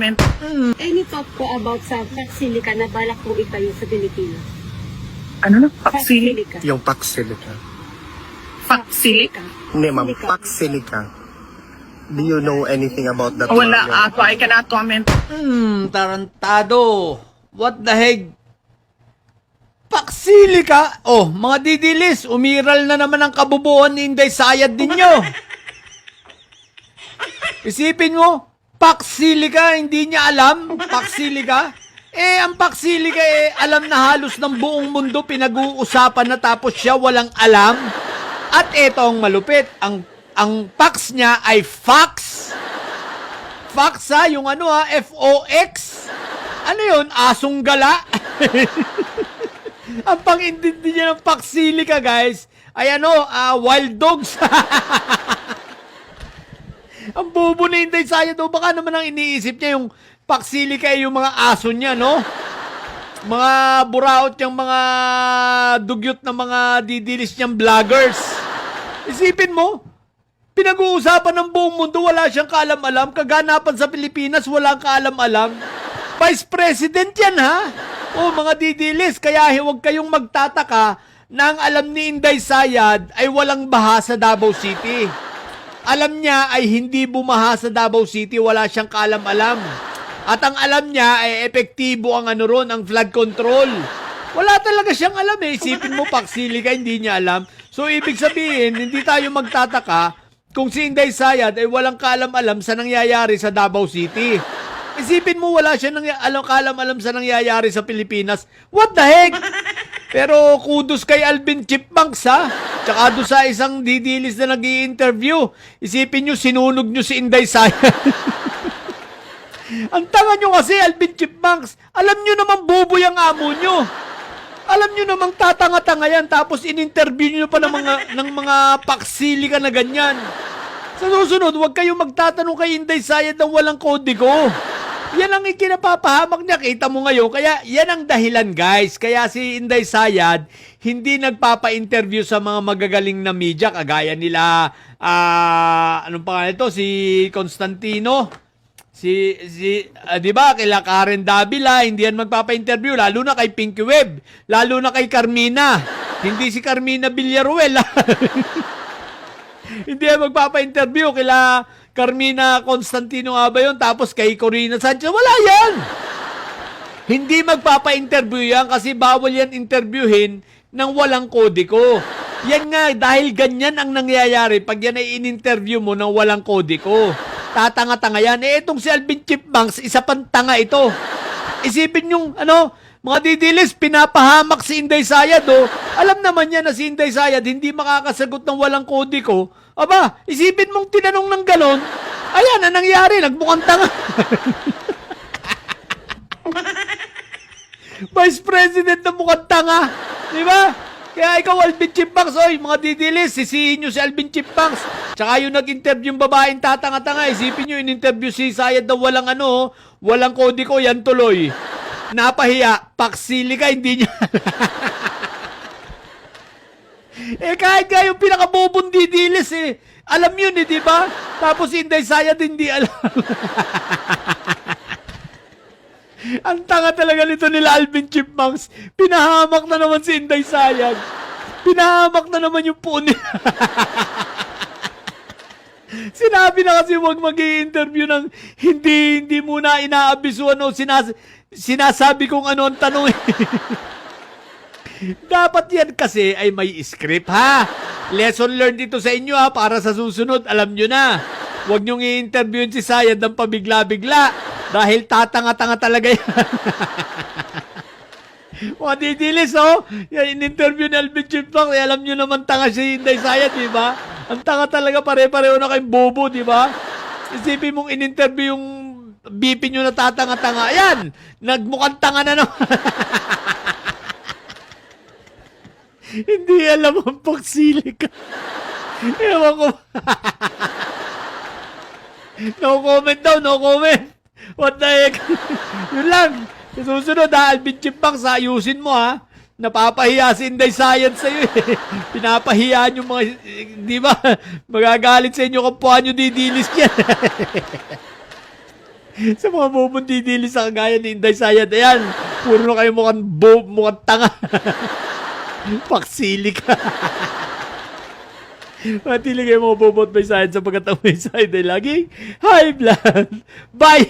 Any thought po about sa Paxilica na balak po itayo sa Pilipinas? Ano na? Paxili? Paxilica. Yung Paxilica. Paxili? Hindi, ma'am. Paxilica. Do you know anything about that? Wala, ma'am? I cannot comment. Tarantado. What the heck? Paxilica? Oh, mga didilis, umiral na naman ang kabubuan ni Inday Sayad ninyo. Isipin mo, Paxilica, hindi niya alam? Paxilica? Ang Paxilica, alam na halos ng buong mundo pinag-uusapan na tapos siya walang alam. At eto ang malupit, ang Pax niya ay Fox. Fox yung F-O-X. Ano yun? Asong gala? Ang pang-intindi niya ng Paxilica, guys, ay wild dogs. Ang bobo na Inday Sayad, baka naman ang iniisip niya yung Paxilica ay yung mga aso niya, no? Mga buraot yung mga dugyot na mga didilis niyang vloggers. Isipin mo, pinag-uusapan ng buong mundo, wala siyang kaalam-alam. Kaganapan sa Pilipinas, walang kaalam-alam. Vice President yan, ha? O mga didilis, kaya huwag kayong magtataka na ang alam ni Inday Sayad ay walang baha sa Davao City. Alam niya ay hindi bumaha sa Davao City, wala siyang kaalam-alam. At ang alam niya ay epektibo ang ang flood control. Wala talaga siyang alam Isipin mo, Paxilica, hindi niya alam. So, ibig sabihin, hindi tayo magtataka kung si Inday Sayad ay walang kaalam-alam sa nangyayari sa Davao City. Isipin mo, wala siya kaalam-alam sa nangyayari sa Pilipinas. What the heck? Pero kudos kay Alvin Chipmunks, ha? Tsaka doon sa isang didilis na nag-i-interview. Isipin nyo, sinunog nyo si Inday Sayad. Ang tanga nyo kasi, Alvin Chipmunks. Alam nyo naman bobo yung amo nyo. Alam nyo namang tatanga-tanga yan. Tapos in-interview nyo pa ng mga Paxilica na ganyan. Sa susunod, huwag kayong magtatanong kay Inday Sayad na walang kodigo. Yan ang ikinapapahamak niya. Kita mo ngayon. Kaya yan ang dahilan, guys. Kaya si Inday Sayad hindi nagpapa-interview sa mga magagaling na media. Kagaya nila, anong pangalan ito? Si Constantino. Di ba? Kila Karen Davila, hindi yan magpapa-interview. Lalo na kay Pinky Web. Lalo na kay Carmina. Hindi si Carmina Villaruel. Hindi yan magpapa-interview kila Carmina Constantino nga ba yun? Tapos kay Corina Sanchez, wala yan! Hindi magpapa-interview yan kasi bawal yan interviewin ng walang kodiko. Yan nga, dahil ganyan ang nangyayari pag yan ay in-interview mo ng walang kodiko. Tatanga-tanga yan. Itong si Alvin Chipmunks, isa pang tanga ito. Isipin yung, mga didilis, pinapahamak si Inday Sayad, Alam naman niya na si Inday Sayad hindi makakasagot ng walang kodiko. Aba, isipin mong tinanong ng ganon, ayan, ang nangyari, nagmukhang tanga. Vice President na mukhang tanga. Di ba? Kaya ikaw, Alvin Chipmunks, mga didilis, sisihin nyo si Alvin Chipmunks. Tsaka yung nag-interview yung babaeng tatanga-tanga, isipin nyo, in-interview si Sayad na walang walang kodiko, yan tuloy. Napahiya, Paxilica, hindi niya. Kahit nga yung pinakabobong didilis alam yun di ba? Tapos Inday Sayad hindi alam. Ang tanga talaga nito nila Alvin Chipmunks. Pinahamak na naman si Inday Sayad. Pinahamak na naman yung puno nila. Sinabi na kasi huwag mag-i-interview ng hindi muna inaabisuan sinasabi kung ano ang tanong. Dapat yan kasi ay may script, ha? Lesson learned dito sa inyo, ha? Para sa susunod, alam nyo na. Huwag nyong i-interview si Sayad ng pabigla-bigla dahil tatanga-tanga talaga yan. Mga didilis, yan, in-interview ni Alvin Chipmunks, alam nyo naman tanga si Inday Sayad, di ba? Ang tanga talaga, pare-pareho na kayong bobo, di ba? Isipin mong in-interview yung BP nyo na tatanga-tanga. Ayan, nagmukhang tanga na naman. Hindi alam ang Paxilica. Ewan ko. No comment daw, no comment. What the heck? Yun lang. Susunod, Alvin Chipmunks, ayusin mo, ha? Napapahiya si Inday Sayad sa'yo, Pinapahiyaan yung mga, di ba? Magagalit sa inyo kapwa nyo didilis yan. Sa mga bobong didilis sa kagaya ni Inday Sayad, ayan, puro na kayo mukhang tanga. Paksili ka. Matili kayo mga bobot may sayad sapagkat ang may sayad ay laging high blood. Bye!